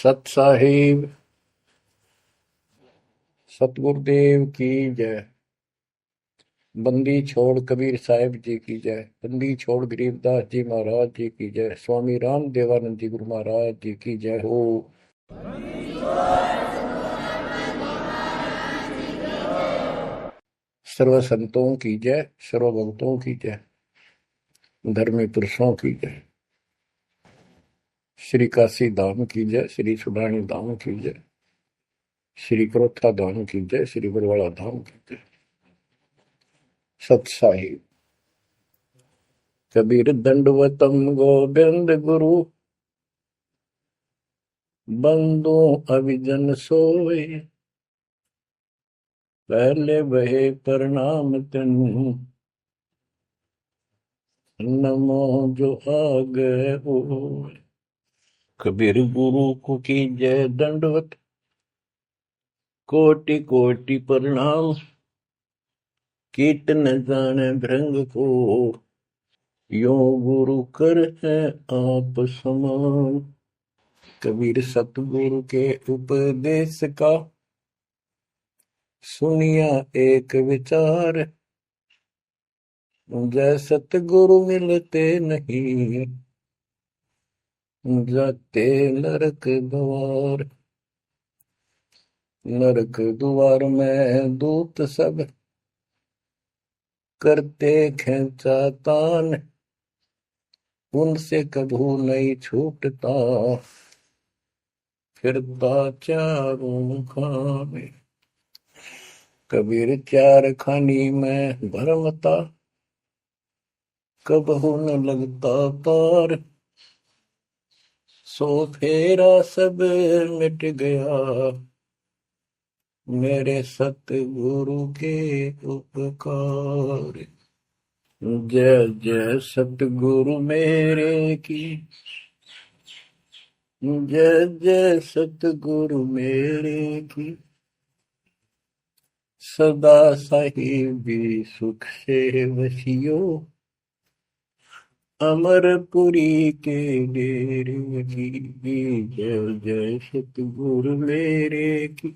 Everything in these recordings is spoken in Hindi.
सत साहिब सतगुरुदेव की जय। बंदी छोड़ कबीर साहिब जी की जय। बंदी छोड़ गरीबदास जी महाराज जी की जय। स्वामी राम देवानंद जी गुरु महाराज जी की जय हो। सर्व संतों की जय, सर्व भक्तों की जय, धर्मी पुरुषों की जय। श्री काशी धाम की जय, श्री सुडानी धाम की जय, श्री क्रोथा धाम की जय, श्री बरवाड़ा धाम की जय। सत साहिब कबीर दंडवतम गोविंद गुरु, बंदो अभिजन सोए, पहले बहे प्रणाम तेनु, नमो जो आगे होए। कबीर गुरु को की जय दंडवत, कोटि कोटि प्रणाम, कीट न जाने भृंग को, यो गुरु कर है आप समान। कबीर सतगुरु के उपदेश का, सुनिया एक विचार, जय सतगुरु मिलते नहीं, जाते नरक द्वार। नरक द्वार में दूत सब, करते खेचा तान, उनसे कभू नहीं छूटता, फिरता चारों खाने। कबीर चार खानी में भरमता, कबहू न लगता तार, सो फेरा सब मिट गया, मेरे सतगुरु के उपकार। जय जय सतगुरु मेरे की, जय जय सतगुरु मेरे की, सदा साहिबी सुख से वसियो, अमरपुरी के डेरे की। जय जय सतगुरु मेरे की,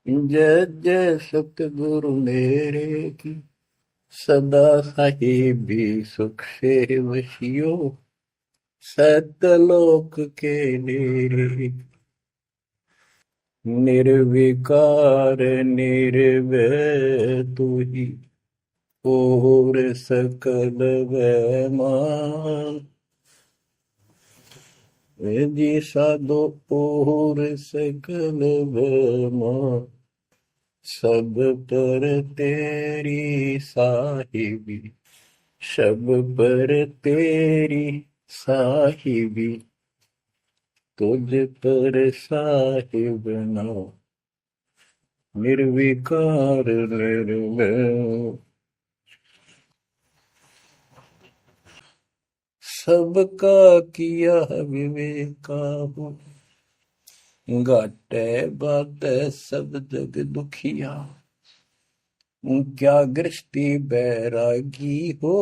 जय जय सतगुरु मेरे की, सदा साहिबी सुख से वसियो, सतलोक के डेरे। निर्विकार निर्भय तू ही, और सकल वैमान। जी साधो और सकल वैमान, सब पर तेरी साहिबी, सब पर तेरी साहिबी, तुझ पर साहिब नाम, निर्विकार निर्भय। सबका किया विवेका हो, घाटे बात सब जग दुखिया, क्या गृष्टि बैरागी हो,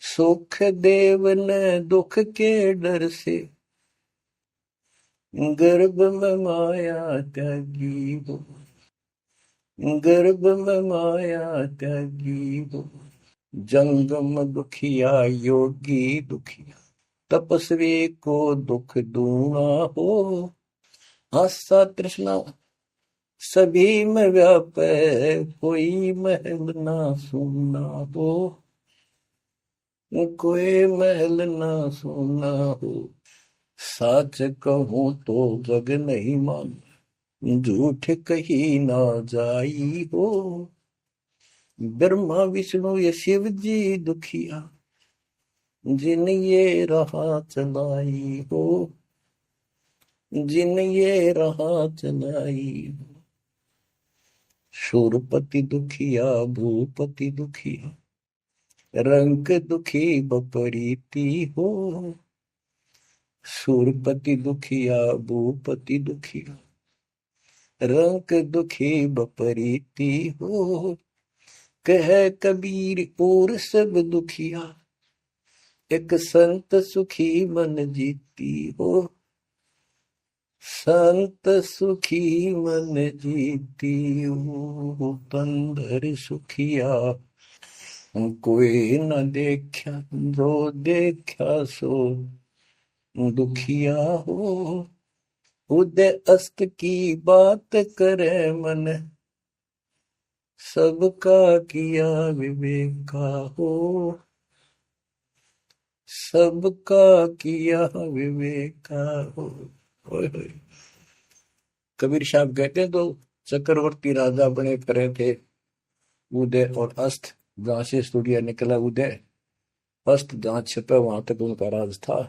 सुख देव ने दुख के डर से, गर्भ में माया त्यागी हो, गर्भ में माया त्यागी हो। जंगम दुखिया योगी दुखिया, तपस्वी को दुख दूना हो, आशा तृष्णा सभी में व्यापे, कोई महल ना सुनना हो, कोई महल ना सुनना हो। सच कहूं तो जग नहीं मान, झूठ कही ना जाई हो, ब्रह्मा विष्णु ये शिव जी दुखिया, जिन ये राह चलाई हो, जिन ये राह चलाई हो। शूरपति दुखिया भूपति दुखिया, रंक दुखी बपरीति हो, शूरपति दुखिया भूपति दुखिया, रंक दुखी बपरीति हो। कह कबीर और सब दुखिया, एक संत सुखी मन जीती हो, संत सुखी मन जीतियो, तंदर सुखिया कोई न देखा, जो देखा सो दुखिया हो। उदय अस्त की बात करे मन, सबका किया विवेका हो, सबका किया विवेका हो। ओए होए। कबीर साहब कहते हैं तो चक्रवर्ती राजा बने फिरे थे। उदय और अस्त, जहां से सूर्य निकला उदय, अस्त जहां छिपे वहां तक उनका राज था।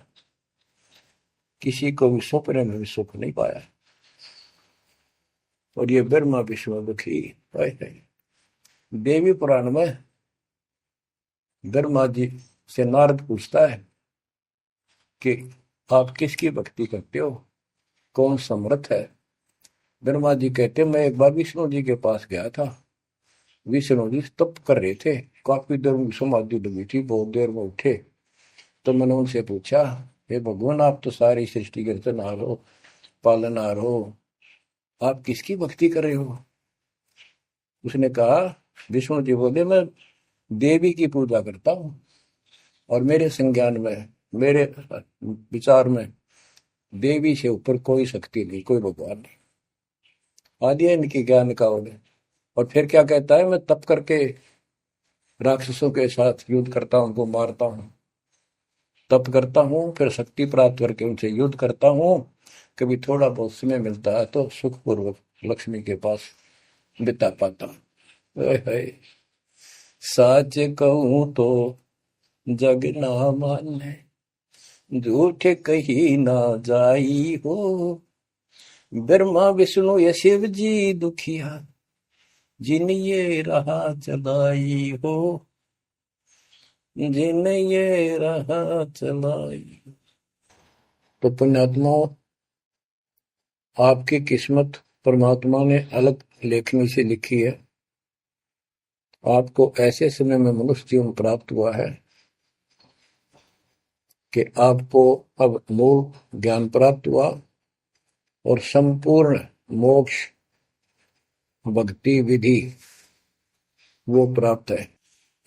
किसी को भी सपने में भी सुख नहीं पाया। और ये ब्रह्मा विष्णु दुखी। देवी पुराण में ब्रह्मा जी से नारद पूछता है कि आप किसकी भक्ति करते हो, कौन समर्थ है। ब्रह्मा जी कहते मैं एक बार विष्णु जी के पास गया था। विष्णु जी तप कर रहे थे, काफी देर में समाधि लगी थी, बहुत देर में उठे। तो मैंने उनसे पूछा, हे भगवान आप तो सारी सृष्टि के रचनहार हो, पालनहार हो, आप किसकी भक्ति कर रहे हो। उसने कहा, विष्णु जी बोले मैं देवी की पूजा करता हूँ, और मेरे संज्ञान में, मेरे विचार में देवी से ऊपर कोई शक्ति नहीं, कोई भगवान नहीं। आदि है इनकी ज्ञान का उन्हें। और फिर क्या कहता है, मैं तप करके राक्षसों के साथ युद्ध करता हूँ, उनको मारता हूँ, तप करता हूँ, फिर शक्ति प्राप्त करके उनसे युद्ध करता हूँ। कभी थोड़ा बहुत समय मिलता है तो सुखपूर्वक लक्ष्मी के पास बिता पाता हूँ। साच कहूँ तो जग ना माने, झूठ कही ना जाई हो। ब्रह्मा विष्णु या शिव जी दुखिया, जिन ये रहा चलाई हो, जिन ये रहा चलाई। तो पुण्यात्माओं, आपकी किस्मत परमात्मा ने अलग लेखनी से लिखी है। आपको ऐसे समय में मनुष्य जीवन प्राप्त हुआ है कि आपको अब मूल ज्ञान प्राप्त हुआ और संपूर्ण मोक्ष भक्ति विधि वो प्राप्त है।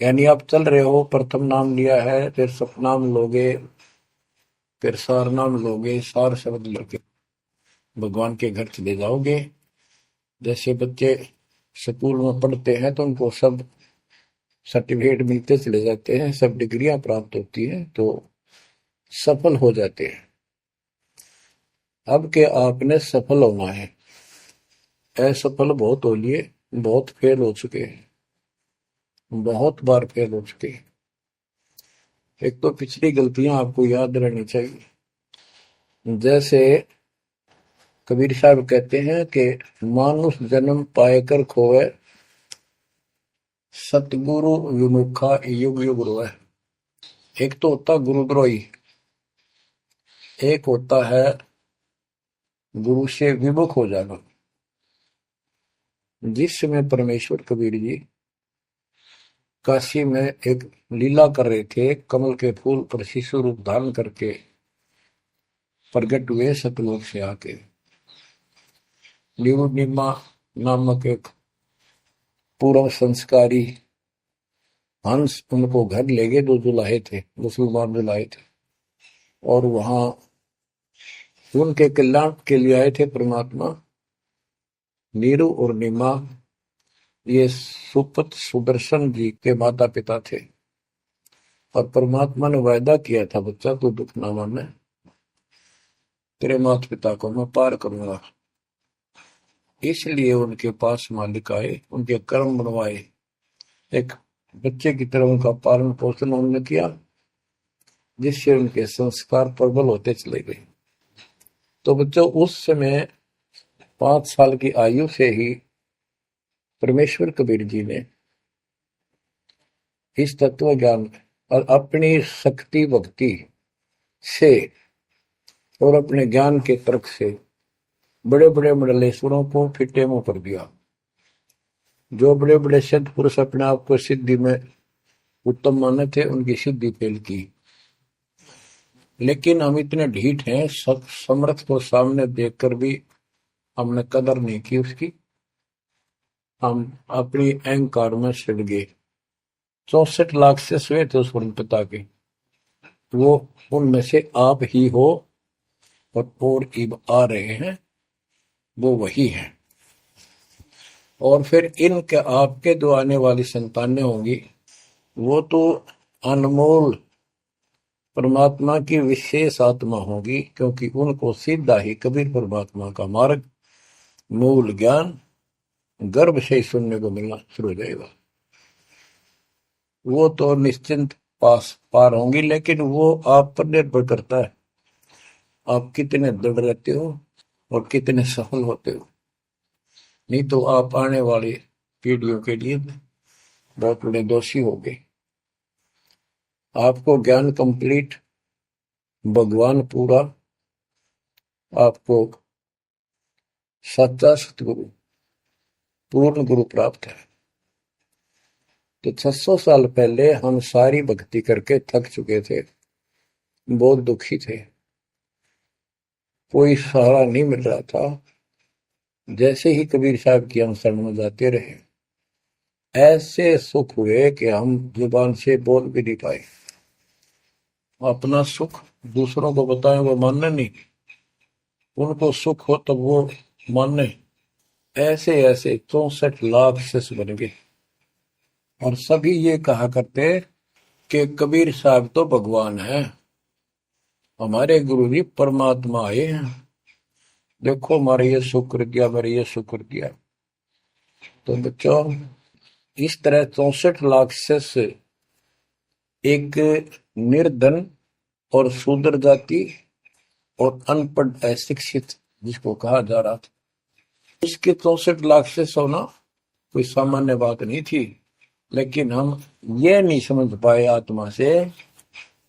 यानी आप चल रहे हो, प्रथम नाम लिया है, फिर सपनाम लोगे, फिर सार नाम लोगे, सार शब्द लेके भगवान के घर चले जाओगे। जैसे बच्चे स्कूल में पढ़ते हैं तो उनको सब सर्टिफिकेट मिलते चले जाते हैं, सब डिग्रियां प्राप्त होती हैं, तो सफल हो जाते हैं। अब के आपने सफल होना है। असफल बहुत हो लिए, बहुत फेल हो चुके हैं, बहुत बार फेल हो चुके हैं। एक तो पिछली गलतियां आपको याद रहनी चाहिए। जैसे कबीर साहब कहते हैं कि मानुष जन्म पाएकर खोए, सतगुरु विमुखा युग युग रोए। एक तो होता गुरुद्रोही, एक होता है गुरु से विमुख हो जाना। जिस समय परमेश्वर कबीर जी काशी में एक लीला कर रहे थे, कमल के फूल पर शिशु रूप धारण करके प्रगट हुए सतलोक से आके। निमा नामक एक पूर्व संस्कारी हंस उनको घर ले गए, दो जुलाहे थे, मुसलमान जुलाहे थे, और वहां उनके कल्याण के लिए आए थे परमात्मा। नीरू और निमा ये सुपत सुदर्शन जी के माता पिता थे, और परमात्मा ने वायदा किया था, बच्चा तू दुख ना माने, तेरे माता पिता को मैं पार करूंगा। इसलिए उनके पास मालिक आए, उनके कर्म बनवाए, एक बच्चे की तरह उनका पालन पोषण उन्होंने किया, जिससे उनके संस्कार प्रबल होते चले गए। तो बच्चों, उस समय 5 साल की आयु से ही परमेश्वर कबीर जी ने इस तत्व ज्ञान और अपनी शक्ति भक्ति से और अपने ज्ञान के तर्क से बड़े बड़े मंडलेश्वरों को फिटे मुंह कर दिया। जो बड़े बड़े सिद्ध पुरुष अपने आप को सिद्धि में उत्तम माने थे, उनकी सिद्धि फेल की। लेकिन हम इतने ढीठ हैं, समर्थ को सामने देखकर भी हमने कदर नहीं की उसकी। हम अपनी अहंकार में सड़ गए। 64 लाख से हुए थे उस पिता के, वो उनमें से आप ही हो और इब आ रहे हैं, वो वही है। और फिर इनके आपके जो आने वाली संतानें होंगी, वो तो अनमोल परमात्मा की विशेष आत्मा होगी, क्योंकि उनको सीधा ही कबीर परमात्मा का मार्ग, मूल ज्ञान गर्भ से ही सुनने को मिलना शुरू हो जाएगा। वो तो निश्चिंत पास पार होंगी, लेकिन वो आप पर निर्भर करता है, आप कितने दृढ़ रहते हो और कितने सफल होते हो। नहीं तो आप आने वाली पीढ़ियों के लिए बहुत बड़े दोषी हो गए। आपको ज्ञान कंप्लीट, भगवान पूरा, आपको सच्चा सतगुरु, पूर्ण गुरु प्राप्त है। तो 600 साल पहले हम सारी भक्ति करके थक चुके थे, बहुत दुखी थे, कोई सहारा नहीं मिल रहा था। जैसे ही कबीर साहब की हम शरण में जाते रहे, ऐसे सुख हुए कि हम जुबान से बोल भी नहीं पाए। अपना सुख दूसरों को बताएं, वो मानने नहीं, उनको सुख हो तब वो माने। ऐसे ऐसे 64 लाख शिष्य बन गए, और सभी ये कहा करते कि कबीर साहब तो भगवान है, हमारे गुरु जी परमात्मा आए हैं, देखो हमारे ये शुक्र किया, मेरे ये शुक्र किया। तो बच्चों, इस तरह 64 लाख शिष्य एक निर्धन और शूद्र जाति और अनपढ़ अशिक्षित जिसको कहा जा रहा था, इसके 64 लाख शिष्य होना कोई सामान्य बात नहीं थी। लेकिन हम ये नहीं समझ पाए आत्मा से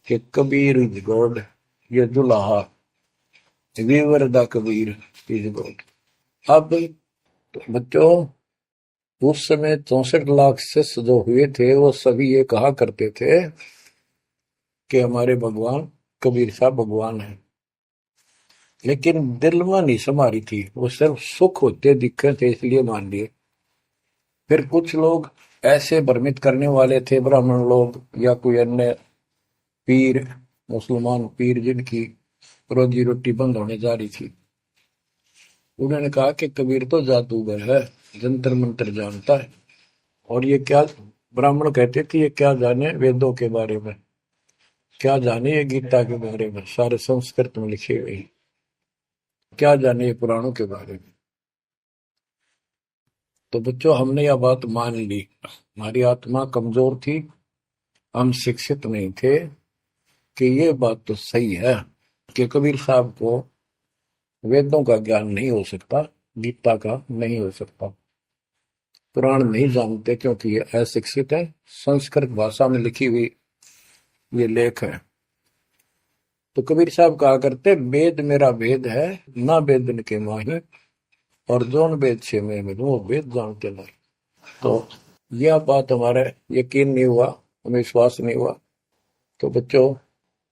कि कबीर इज गॉड, ये दुल्हा weaver the Kabir is God. अब तो बच्चों, उस समय 64 लाख शिष्य जो हुए थे, वो सभी ये कहा करते थे कि हमारे भगवान कबीर साहब भगवान है। लेकिन दिल में नहीं समारी थी, वो सिर्फ सुख होते दिखे थे इसलिए मान लिए। फिर कुछ लोग ऐसे भ्रमित करने वाले थे, ब्राह्मण लोग या कोई अन्य पीर, मुसलमान पीर जिनकी रोजी रोटी बंद होने जा रही थी, उन्होंने कहा कि कबीर तो जादूगर है, जंतर मंत्र जानता है, और ये क्या, ब्राह्मण कहते थे ये क्या जाने वेदों के बारे में, क्या जाने ये गीता के बारे में, सारे संस्कृत में लिखे हुए, क्या जाने ये पुराणों के बारे में। तो बच्चों, हमने यह बात मान ली, हमारी आत्मा कमजोर थी, हम शिक्षित नहीं थे कि ये बात तो सही है कि कबीर साहब को वेदों का ज्ञान नहीं हो सकता, गीता का नहीं हो सकता, पुराण नहीं जानते क्योंकि ये अशिक्षित है, संस्कृत भाषा में लिखी हुई ये लेख है। तो कबीर साहब कहा करते, वेद मेरा वेद है, ना वेदन के माही, और जोन वेद से मैं मिलूं वो वेद जानते नहीं। तो यह बात हमारा यकीन नहीं हुआ, हमें विश्वास नहीं हुआ। तो बच्चों,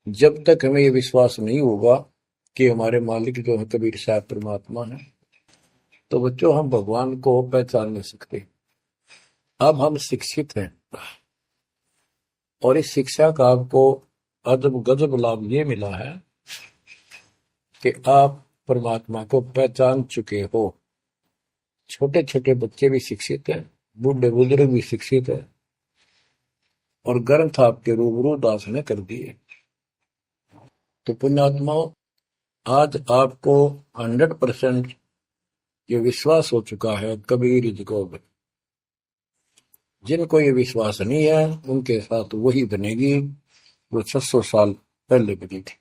जब तक हमें ये विश्वास नहीं होगा कि हमारे मालिक जो है कबीर साहब परमात्मा है, तो बच्चों हम भगवान को पहचान नहीं सकते। अब हम शिक्षित हैं, और इस शिक्षा का आपको अजब गजब लाभ ये मिला है कि आप परमात्मा को पहचान चुके हो। छोटे छोटे बच्चे भी शिक्षित हैं, बूढ़े बुजुर्ग भी शिक्षित है, और ग्रंथ आपके रूबरू दास ने कर दिए। तो पुण्यात्माओं, आज आपको 100% ये विश्वास हो चुका है कबीर इज गॉड। जिनको ये विश्वास नहीं है, उनके साथ वही बनेगी जो 600 साल पहले बनी थी।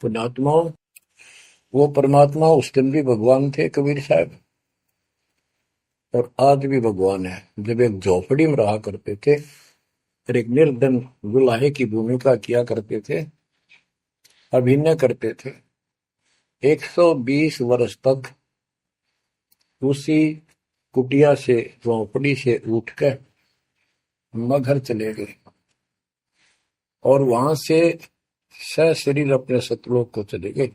पुण्यात्माओं, वो परमात्मा उस दिन भी भगवान थे कबीर साहब, और आज भी भगवान है। जब एक झोपड़ी में रहा करते थे और एक निर्धन दुल्हे की भूमिका किया करते थे, अभिनय करते थे, 120 वर्ष तक उसी कुटिया से, झोपड़ी से उठकर मगहर चले गए। और वहां से सशरीर अपने सतलोक को चले गए।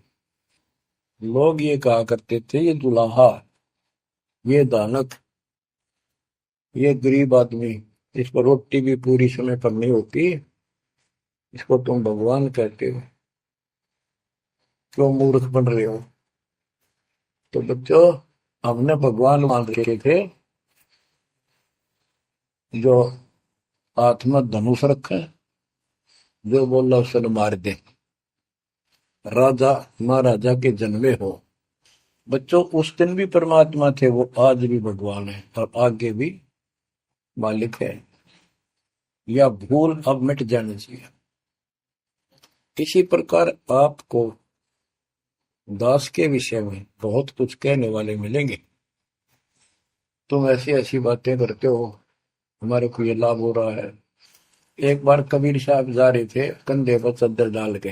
लोग ये कहा करते थे, ये दुलाहा, ये दानक, ये गरीब आदमी, इसको रोटी भी पूरी समय पर नहीं होती, इसको तुम भगवान कहते हो, क्यों मूर्ख बन रहे हो। तो बच्चों, हमने भगवान मान रखे थे जो हाथ में धनुष रखे, जो बोला उसे मार दे, राजा महाराजा के जन्मे हो। बच्चों, उस दिन भी परमात्मा थे, वो आज भी भगवान है और आगे भी मालिक है। या भूल अब मिट जानी चाहिए। इसी प्रकार आपको दास के विषय में बहुत कुछ कहने वाले मिलेंगे। तुम ऐसी ऐसी बातें करते हो, हमारे को ये लाभ हो रहा है। एक बार कबीर साहब जा रहे थे, कंधे पर चादर डाल के,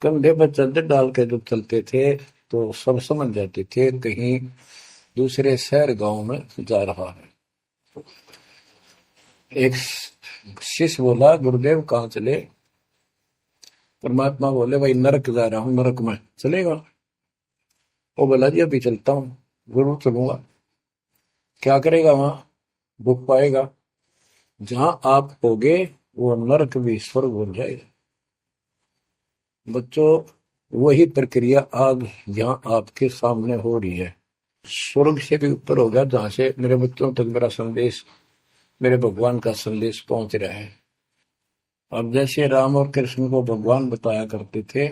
कंधे पर चादर डाल के जब चलते थे तो सब समझ जाते थे कहीं दूसरे शहर गांव में जा रहा है। एक शिष्य बोला, गुरुदेव कहाँ चले। परमात्मा बोले, भाई नरक जा रहा हूं, नरक में चलेगा। वो बोला, जी अभी चलता हूँ, जरूर चलूंगा। क्या करेगा वहां, भूख पाएगा। जहां आप होगे वो नरक भी स्वर्ग बन जाएगा। बच्चों, वही प्रक्रिया आज यहाँ आपके सामने हो रही है। स्वर्ग से भी ऊपर होगा, जहां से मेरे बच्चों तक मेरा संदेश, मेरे भगवान का संदेश पहुंच रहा है। अब जैसे राम और कृष्ण को भगवान बताया करते थे,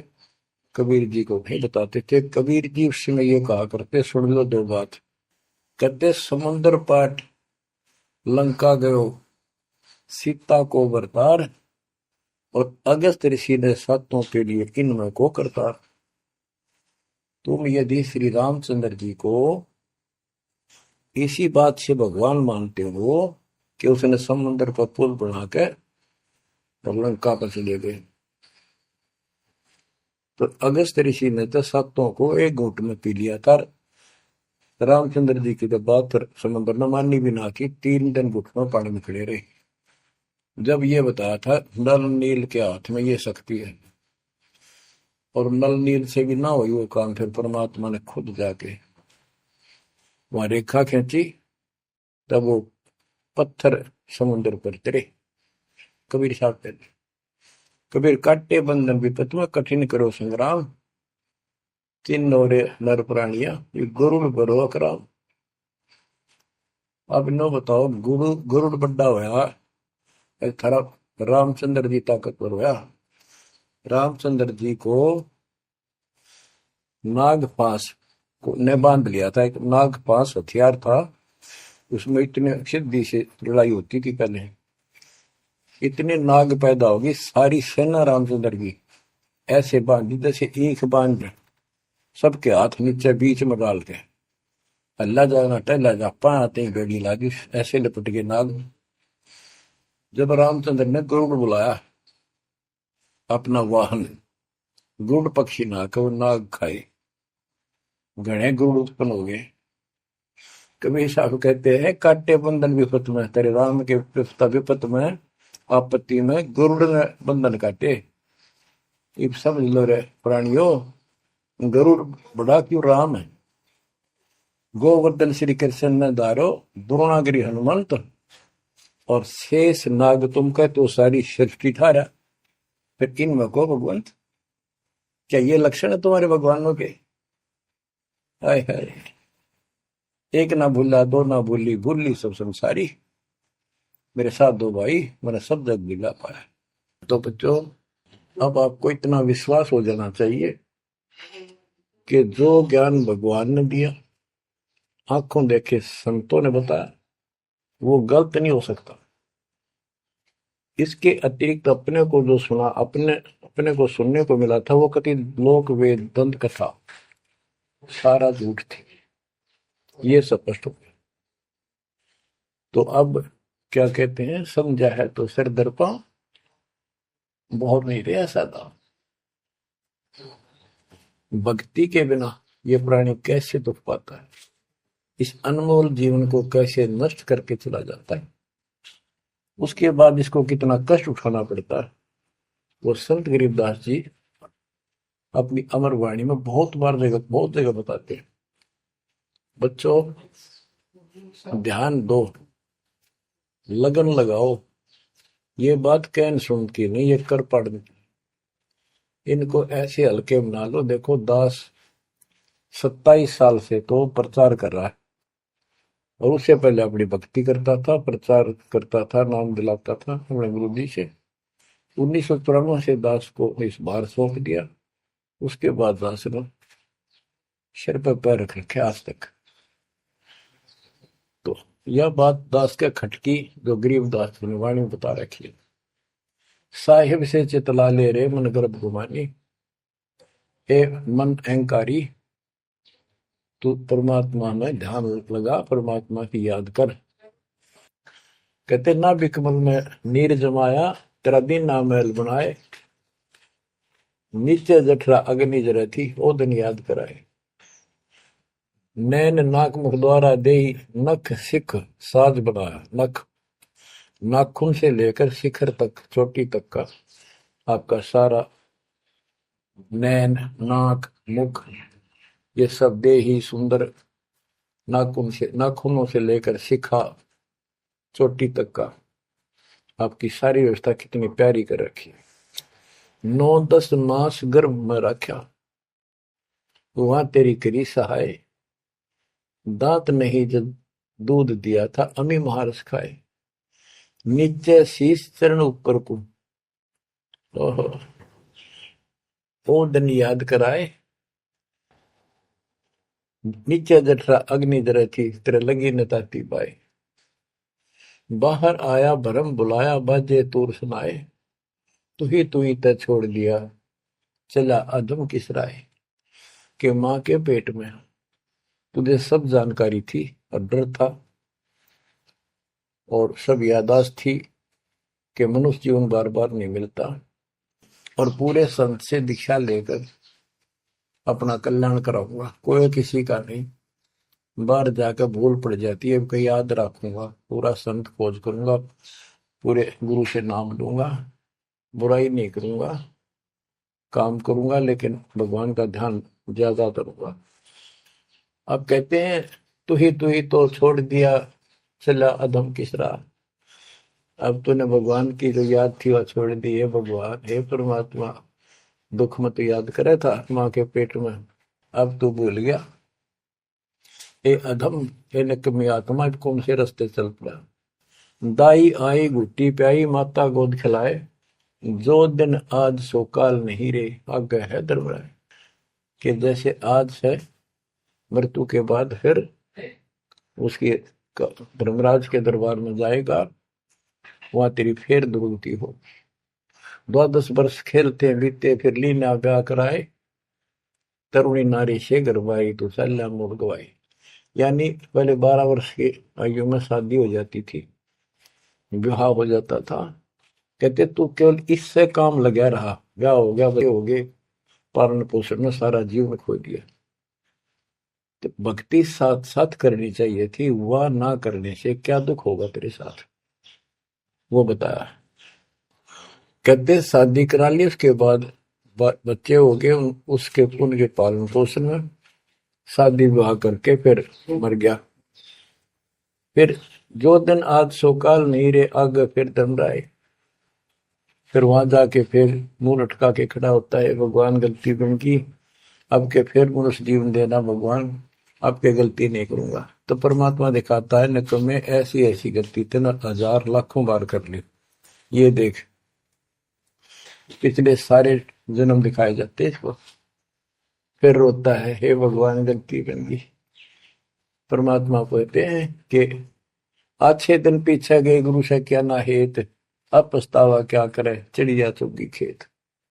कबीर जी को नहीं बताते थे। कबीर जी उस समय ये कहा करते, सुन लो दो बात। कहते, समुद्र पाट लंका गयो, सीता को बरतार, और अगस्त ऋषि ने सातों के लिए इनमें को करतार। तुम यदि श्री रामचंद्र जी को इसी बात से भगवान मानते हो कि उसने समुद्र पर पुल बना के और लंका पर चले गए, तो अगस्त ऋषि ने तो सातों को एक घूंट में पी लिया था। रामचंद्र जी की तो बात समुद्र ने मानी भी ना की, 3 दिन घुटनों पानी में खड़े रहे। जब ये बताया था नल नील के हाथ में ये शक्ति है, और नल नील से भी ना हुई वो काम, फिर परमात्मा ने खुद जाके वहां रेखा खींची, तब वो पत्थर समुद्र पर तरे। कबीर साहब कहते, कबीर काटे बंधन विपत में, कठिन करो संग्राम, तीन नौरे नर प्राणिया, ये गरुड़ बरो अकराम। अब नो बताओ, गरुड़ बड्डा होया, थारा रामचंद्र जी ताकतवर होया। रामचंद्र जी को नागपाश ने बांध लिया था, एक नागपाश हथियार था, उसमें इतने सिद्धि से लड़ाई होती थी पहले। इतने नाग पैदा होगी, सारी सेना रामचंद्र की ऐसे बांधी जैसे एक बांध, सबके हाथ नीचे बीच में डाल के, अल्लाह जाना टहला जा पाते ही बेड़ी लागी, ऐसे लिपट के नाग। जब रामचंद्र ने गरुड़ बुलाया अपना वाहन, गरुड़ पक्षी ना के वो नाग खाए, घने गरुड़ उत्पन्न हो गए। कबीर साहब कहते हैं, काटे बंधन विपत में, तेरे राम के विपत में, आपत्ति में गरुड़ ने बंधन काटे। अब समझ लो रे प्राणियों, गरुड़ बड़ा क्यों राम है। गोवर्धन श्री कृष्ण ने धारो, द्रोणागिरी हनुमंत, और शेष नाग तुम कह तो सारी सृष्टि ठारा। फिर इनमें को भगवंत, क्या ये लक्षण है तुम्हारे भगवानों के। हाय हाय, एक ना भूला, दो ना भूली, भूली सब संसारी, मेरे साथ दो भाई, मैंने सब जग दिला पाया। तो बच्चों, अब आपको इतना विश्वास हो जाना चाहिए कि जो ज्ञान भगवान ने दिया, आंखों देखे संतों ने बताया, वो गलत नहीं हो सकता। इसके अतिरिक्त अपने को जो सुना, अपने को सुनने को मिला था, वो कति लोक वेद दंत कथा सारा झूठ थी, ये स्पष्ट हो गया। तो अब क्या कहते हैं, समझा है तो सिर दर्पा, बहुत नहीं रहा सादा। भक्ति के बिना ये प्राणी कैसे दुख पाता है, इस अनमोल जीवन को कैसे नष्ट करके चला जाता है, उसके बाद इसको कितना कष्ट उठाना पड़ता है। वो संत गरीबदास जी अपनी अमर वाणी में बहुत जगह बताते हैं, बच्चों ध्यान दो, लगन लगाओ, ये बात कहन सुन की नहीं, ये कर पढ़ने की। इनको ऐसे हल्के बना लो। देखो दास 27 साल से तो प्रचार कर रहा है, और उससे पहले अपनी भक्ति करता था, प्रचार करता था, नाम दिलाता था अपने गुरु जी से। 1994 से दास को इस बार सौंप दिया। उसके बाद दास ने सिर पर पैर रख रखे आज तक। तो यह बात दास के खटकी जो गरीब दास की वाणी बता रखी है। साहिब से चितला ले रे मन गर्भ गुमानी, ए मन अहंकारी, तू परमात्मा में ध्यान लगा, परमात्मा की याद कर। कहते ना बिकमल में नीर जमाया, तेरा दिन ना महल बनाए, नीचे जठरा अग्नि जरे थी, ओ दिन याद कराए। नैन नाक मुख द्वारा दे, नख सिख साज बनाया। नख नाखून से लेकर शिखर तक, चोटी तक का आपका सारा नैन नाक मुख, ये सब दे ही सुंदर, नाखूनों से लेकर शिखा चोटी तक का आपकी सारी व्यवस्था कितनी प्यारी कर रखी है। 9-10 मास गर्भ में रखा, वहां तेरी करी सहाय, दांत नहीं जब दूध दिया था, अमी महारस खाए। नीचे शीश चरण ऊपर को, ओहो ओ दिन याद कराए। नीचे जठरा अग्नि जरे थी, तेरे लगी न ताती बाई। बाहर आया भरम बुलाया, बाजे तूर सुनाए, तू ही तय छोड़ दिया, चला अधम किस राय। के माँ के पेट में तुझे सब जानकारी थी, और डर था, और सब यादाश्त थी कि मनुष्य जीवन बार बार नहीं मिलता, और पूरे संत से दीक्षा लेकर अपना कल्याण कराऊंगा, कोई किसी का नहीं। बाहर जाकर भूल पड़ जाती है, कहीं याद रखूंगा, पूरा संत खोज करूंगा, पूरे गुरु से नाम लूंगा, बुराई नहीं करूंगा, काम करूंगा, लेकिन भगवान का ध्यान ज्यादा करूंगा। अब कहते हैं तू ही तो छोड़ दिया, चला अधम किस राह। अब तूने भगवान की जो याद थी वह छोड़ दी है। भगवान हे परमात्मा, दुख मत याद करे था माँ के पेट में, अब तू भूल गया। ए अधम, हे निकम्मी आत्मा, कौन से रास्ते चल पड़ा। दाई आई घुट्टी प्याई, माता गोद खिलाए, जो दिन आज सो काल नहीं रे, आगे है दरबार। कि जैसे आज है, मृत्यु के बाद फिर उसके धर्मराज के दरबार में जाएगा, वहां तेरी फिर दुर्गति हो। 12 वर्ष खेलते बीते, फिर लीना ब्याह कराए, तरुणी नारी से गरबाई, तो सल्ला मोड़ गवाई। यानी पहले 12 वर्ष की आयु में शादी हो जाती थी, विवाह हो जाता था। कहते तू केवल इससे काम लगा रहा, ब्याह हो गया, बच्चे हो गए, पालन पोषण में सारा जीवन खो दिया। तो भक्ति साथ साथ करनी चाहिए थी, वह ना करने से क्या दुख होगा तेरे साथ, वो बताया। कहते शादी करा ली, उसके बाद बच्चे हो गए, उसके उनके पालन पोषण में शादी विवाह करके फिर मर गया। फिर जो दिन आज सो काल नहीं रे, आगे फिर धर्मराय। फिर वहां जाके फिर मुंह लटका के खड़ा होता है, भगवान गलती उनकी, अब के फिर मनुष्य जीवन देना भगवान, अब के गलती नहीं करूंगा। तो परमात्मा दिखाता है न तुम्हें ऐसी ऐसी गलती तेना 1000 लाखों बार कर ली, ये देख पिछले सारे जन्म दिखाए जाते इसको। फिर रोता है, हे भगवान गलती बन गई। परमात्मा कहते हैं कि अच्छे दिन पीछे गए गुरु से क्या ना हेत, अब पछतावा क्या करे, चिड़िया चुगी खेत।